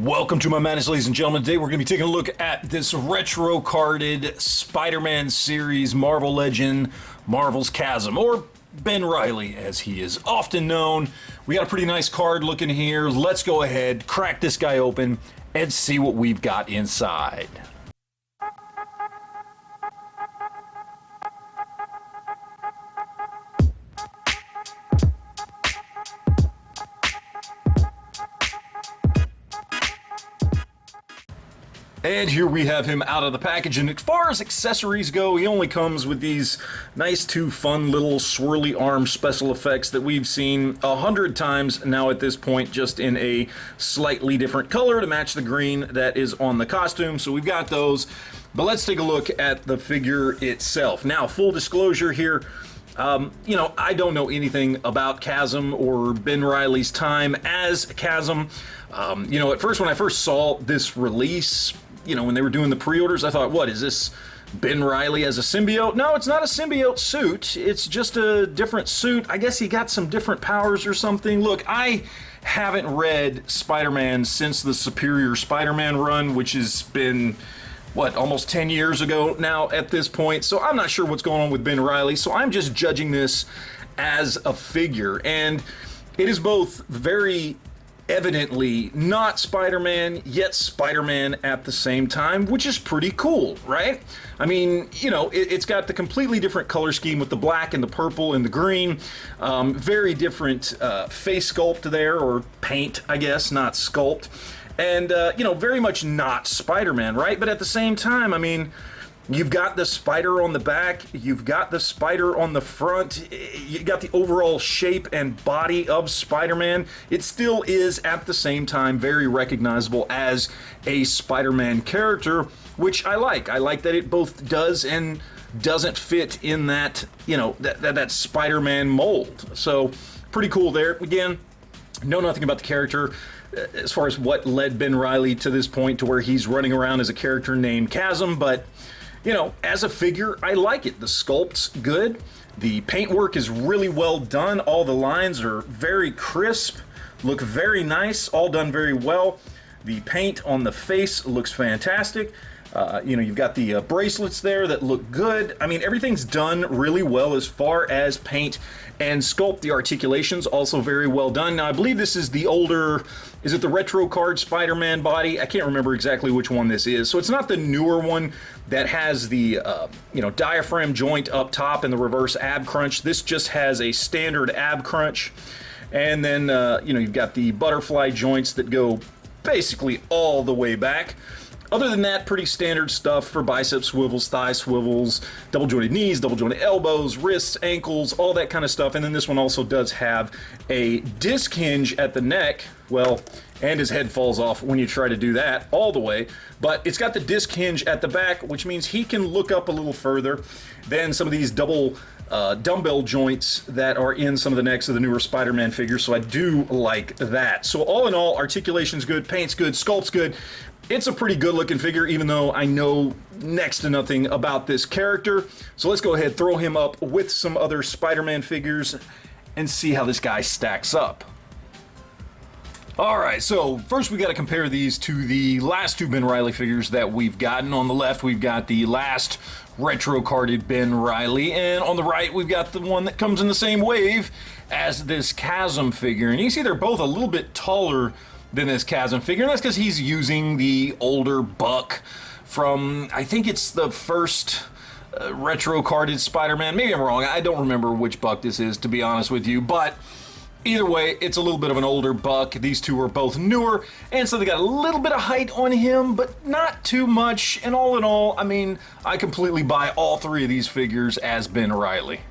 Welcome to my madness, ladies and gentlemen. Today we're going to be taking a look at this retro carded Spider-Man series, Marvel Legend, Marvel's Chasm, or Ben Reilly as he is often known. We got a pretty nice card looking here. Let's go ahead, crack this guy open, and see what we've got inside. And here we have him out of the package, and as far as accessories go, he only comes with these nice two fun little swirly arm special effects that we've seen 100 times now at this point, just in a slightly different color to match the green that is on the costume. So we've got those, but let's take a look at the figure itself. Now, full disclosure here, I don't know anything about Chasm or Ben Reilly's time as Chasm. At first, when I first saw this release, when they were doing the pre-orders, I thought, what, is this Ben Reilly as a symbiote? No, it's not a symbiote suit. It's just a different suit. I guess he got some different powers or something. Look, I haven't read Spider-Man since the Superior Spider-Man run, which has been, almost 10 years ago now at this point. So I'm not sure what's going on with Ben Reilly. So I'm just judging this as a figure. And it is both very evidently not Spider-Man, yet Spider-Man at the same time, which is pretty cool, right? I mean, it's got the completely different color scheme with the black and the purple and the green. Very different face sculpt there, or paint, I guess, not sculpt. And, very much not Spider-Man, right? But at the same time, I mean, you've got the spider on the back, you've got the spider on the front, you got the overall shape and body of Spider-Man. It still is, at the same time, very recognizable as a Spider-Man character, which I like. I like that it both does and doesn't fit in that, that Spider-Man mold. So, pretty cool there. Again, know nothing about the character as far as what led Ben Reilly to this point to where he's running around as a character named Chasm, but as a figure, I like it. The sculpt's good. The paintwork is really well done. All the lines are very crisp, look very nice, all done very well. The paint on the face looks fantastic. You've got the bracelets there that look good. I mean, everything's done really well as far as paint and sculpt. The articulation's also very well done. Now, I believe this is the older, is it the retro card Spider-Man body? I can't remember exactly which one this is. So it's not the newer one that has the, diaphragm joint up top and the reverse ab crunch. This just has a standard ab crunch. And then, you've got the butterfly joints that go basically all the way back. Other than that, pretty standard stuff for bicep swivels, thigh swivels, double jointed knees, double jointed elbows, wrists, ankles, all that kind of stuff. And then this one also does have a disc hinge at the neck. Well, and his head falls off when you try to do that all the way. But it's got the disc hinge at the back, which means he can look up a little further than some of these double dumbbell joints that are in some of the necks of the newer Spider-Man figures. So I do like that. So all in all, articulation's good, paint's good, sculpt's good. It's a pretty good looking figure, even though I know next to nothing about this character. So let's go ahead, throw him up with some other Spider-Man figures and see how this guy stacks up. Alright, so first we got to compare these to the last two Ben Reilly figures that we've gotten. On the left, we've got the last retro carded Ben Reilly, and on the right, we've got the one that comes in the same wave as this Chasm figure. And you see they're both a little bit taller than this Chasm figure, and that's because he's using the older buck from, I think it's the first retro carded Spider-Man. Maybe I'm wrong, I don't remember which buck this is, to be honest with you, but either way, it's a little bit of an older buck. These two are both newer, and so they got a little bit of height on him, but not too much. And all in all, I mean, I completely buy all three of these figures as Ben Reilly.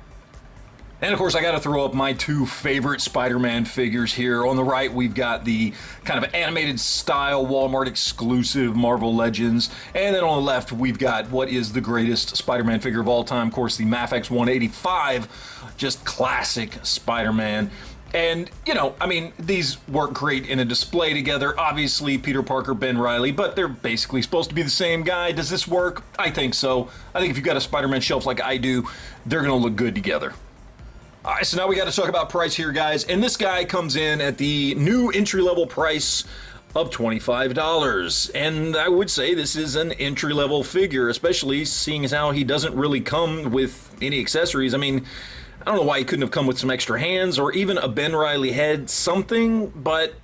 And of course, I got to throw up my two favorite Spider-Man figures here. On the right, we've got the kind of animated style Walmart exclusive Marvel Legends. And then on the left, we've got what is the greatest Spider-Man figure of all time. Of course, the Mafex 185, just classic Spider-Man. And, these work great in a display together. Obviously, Peter Parker, Ben Reilly, but they're basically supposed to be the same guy. Does this work? I think so. I think if you've got a Spider-Man shelf like I do, they're going to look good together. All right, so now we got to talk about price here, guys. And this guy comes in at the new entry-level price of $25. And I would say this is an entry-level figure, especially seeing as how he doesn't really come with any accessories. I mean, I don't know why he couldn't have come with some extra hands or even a Ben Reilly head, something, but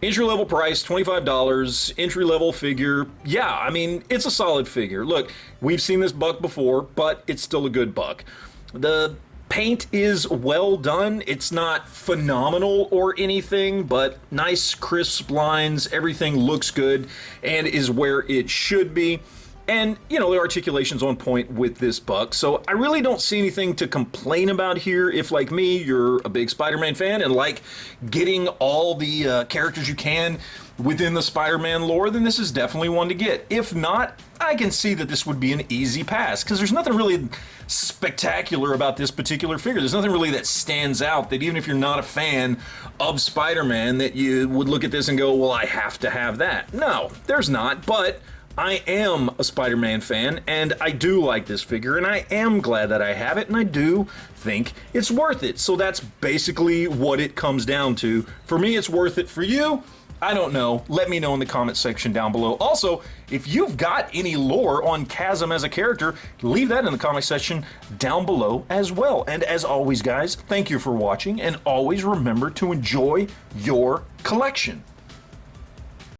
entry-level price, $25, entry-level figure. Yeah, I mean, it's a solid figure. Look, we've seen this buck before, but it's still a good buck. The paint is well done. It's not phenomenal or anything, but nice, crisp lines. Everything looks good and is where it should be. And, you know, the articulation's on point with this buck, so I really don't see anything to complain about here. If, like me, you're a big Spider-Man fan and like getting all the characters you can within the Spider-Man lore, then this is definitely one to get. If not, I can see that this would be an easy pass, because there's nothing really spectacular about this particular figure. There's nothing really that stands out that even if you're not a fan of Spider-Man, that you would look at this and go, well, I have to have that. No, there's not, but I am a Spider-Man fan, and I do like this figure, and I am glad that I have it, and I do think it's worth it. So that's basically what it comes down to. For me, it's worth it. For you, I don't know. Let me know in the comment section down below. Also, if you've got any lore on Chasm as a character, leave that in the comment section down below as well. And as always, guys, thank you for watching, and always remember to enjoy your collection.